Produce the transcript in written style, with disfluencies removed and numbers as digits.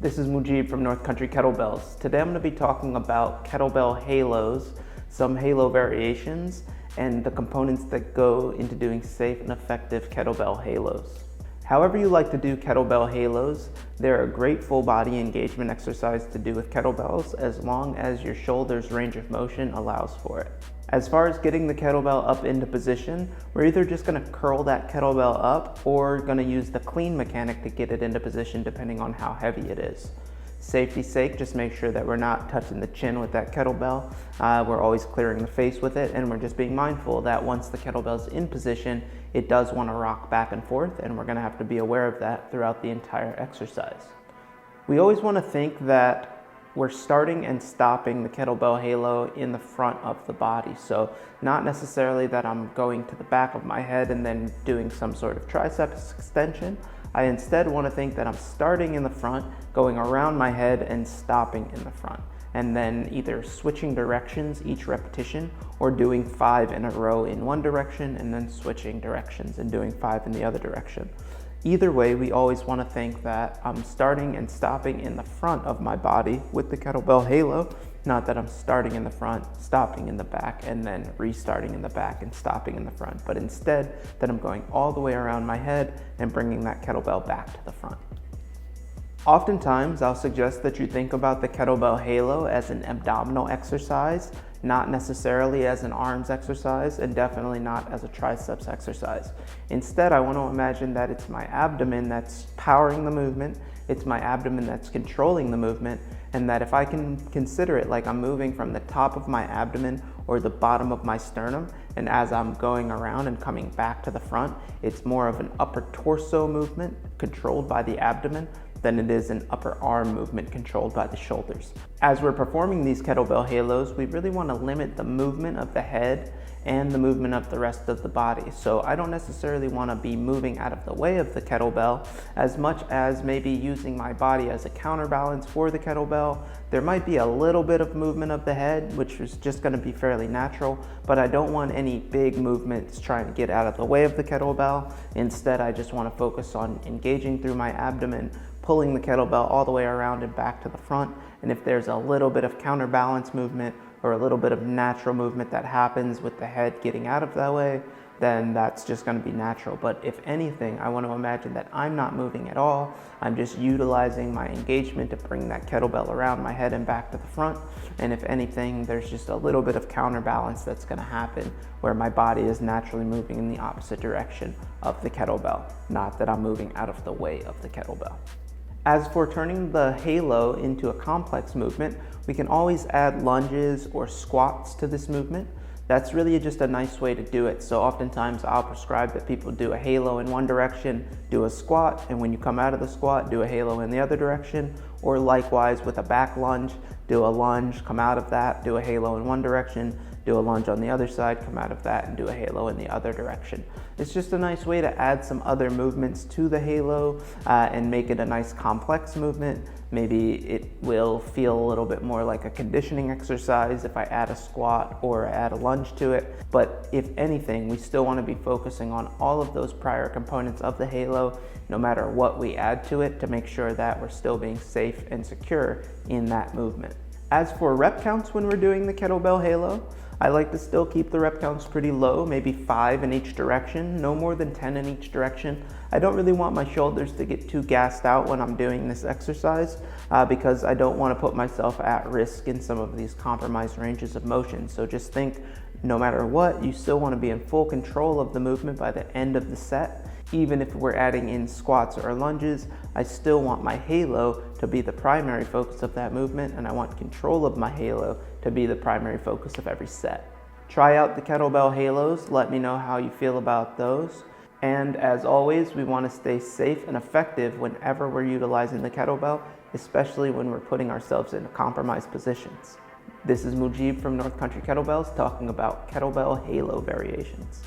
This is Mujib from North Country Kettlebells. Today I'm going to be talking about Kettlebell Halos, some Halo variations, and the components that go into doing safe and effective Kettlebell Halos. However you like to do Kettlebell Halos, they're a great full body engagement exercise to do with kettlebells as long as your shoulder's range of motion allows for it. As far as getting the kettlebell up into position, we're either just going to curl that kettlebell up or going to use the clean mechanic to get it into position depending on how heavy it is. Safety's sake, just make sure that we're not touching the chin with that kettlebell. We're always clearing the face with it, and we're just being mindful that once the kettlebell's in position, it does want to rock back and forth, and we're going to have to be aware of that throughout the entire exercise. We always want to think that we're starting and stopping the Kettlebell Halo in the front of the body. So not necessarily that I'm going to the back of my head and then doing some sort of triceps extension. I instead want to think that I'm starting in the front, going around my head and stopping in the front. And then either switching directions each repetition or doing 5 in a row in one direction and then switching directions and doing 5 in the other direction. Either way, we always want to think that I'm starting and stopping in the front of my body with the Kettlebell Halo, not that I'm starting in the front, stopping in the back, and then restarting in the back and stopping in the front, but instead that I'm going all the way around my head and bringing that kettlebell back to the front. Oftentimes, I'll suggest that you think about the Kettlebell Halo as an abdominal exercise, not necessarily as an arms exercise, and definitely not as a triceps exercise. Instead, I want to imagine that it's my abdomen that's powering the movement, it's my abdomen that's controlling the movement, and that if I can consider it like I'm moving from the top of my abdomen or the bottom of my sternum, and as I'm going around and coming back to the front, it's more of an upper torso movement controlled by the abdomen than it is an upper arm movement controlled by the shoulders. As we're performing these Kettlebell Halos, we really want to limit the movement of the head and the movement of the rest of the body. So I don't necessarily want to be moving out of the way of the kettlebell as much as maybe using my body as a counterbalance for the kettlebell. There might be a little bit of movement of the head, which is just going to be fairly natural, but I don't want any big movements trying to get out of the way of the kettlebell. Instead, I just want to focus on engaging through my abdomen, pulling the kettlebell all the way around and back to the front. And if there's a little bit of counterbalance movement or a little bit of natural movement that happens with the head getting out of that way, then that's just going to be natural. But if anything, I want to imagine that I'm not moving at all. I'm just utilizing my engagement to bring that kettlebell around my head and back to the front. And if anything, there's just a little bit of counterbalance that's going to happen where my body is naturally moving in the opposite direction of the kettlebell, not that I'm moving out of the way of the kettlebell. As for turning the halo into a complex movement, we can always add lunges or squats to this movement. That's really just a nice way to do it. So oftentimes I'll prescribe that people do a halo in one direction, do a squat, and when you come out of the squat, do a halo in the other direction, or likewise with a back lunge, do a lunge, come out of that, do a halo in one direction, do a lunge on the other side, come out of that, and do a halo in the other direction. It's just a nice way to add some other movements to the halo and make it a nice complex movement. Maybe it will feel a little bit more like a conditioning exercise if I add a squat or add a lunge to it. But if anything, we still want to be focusing on all of those prior components of the halo, no matter what we add to it, to make sure that we're still being safe and secure in that movement. As for rep counts when we're doing the Kettlebell Halo, I like to still keep the rep counts pretty low, maybe 5 in each direction, no more than 10 in each direction. I don't really want my shoulders to get too gassed out when I'm doing this exercise because I don't want to put myself at risk in some of these compromised ranges of motion. So just think, no matter what, you still want to be in full control of the movement by the end of the set. Even if we're adding in squats or lunges, I still want my halo to be the primary focus of that movement, and I want control of my halo to be the primary focus of every set. Try out the Kettlebell Halos, let me know how you feel about those. And as always, we want to stay safe and effective whenever we're utilizing the kettlebell, especially when we're putting ourselves in compromised positions. This is Mujib from North Country Kettlebells talking about Kettlebell Halo variations.